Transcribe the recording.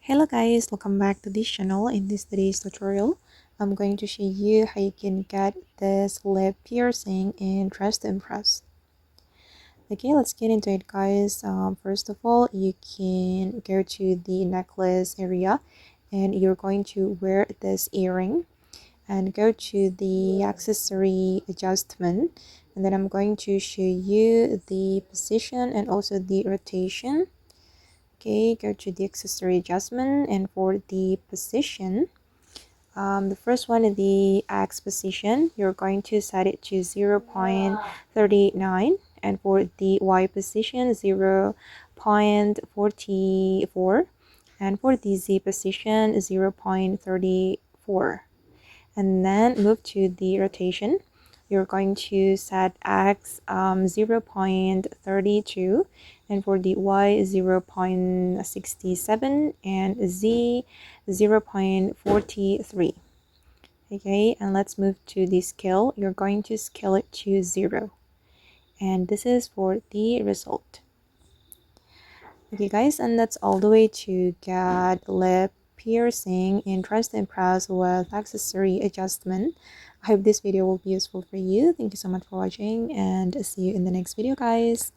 Hello guys, welcome back to this channel. In today's tutorial, I'm going to show you how you can get this lip piercing in Dress to Impress. Okay, let's get into it guys. First of all, you can go to the necklace area and you're going to wear this earring and go to the accessory adjustment, and then I'm going to show you the position and also the rotation. Okay, go to the accessory adjustment, and for the position, the first one, the X position, you're going to set it to 0.39, and for the Y position 0.44, and for the Z position 0.34. And then move to the rotation. You're going to set X 0.32, and for the Y 0.67, and Z 0.43. Okay, and let's move to the scale. You're going to scale it to 0, and this is for the result. Okay guys, and that's all the way to get lip piercing in Dress to Impress with accessory adjustment. I hope this video will be useful for you. Thank you so much for watching, and see you in the next video guys.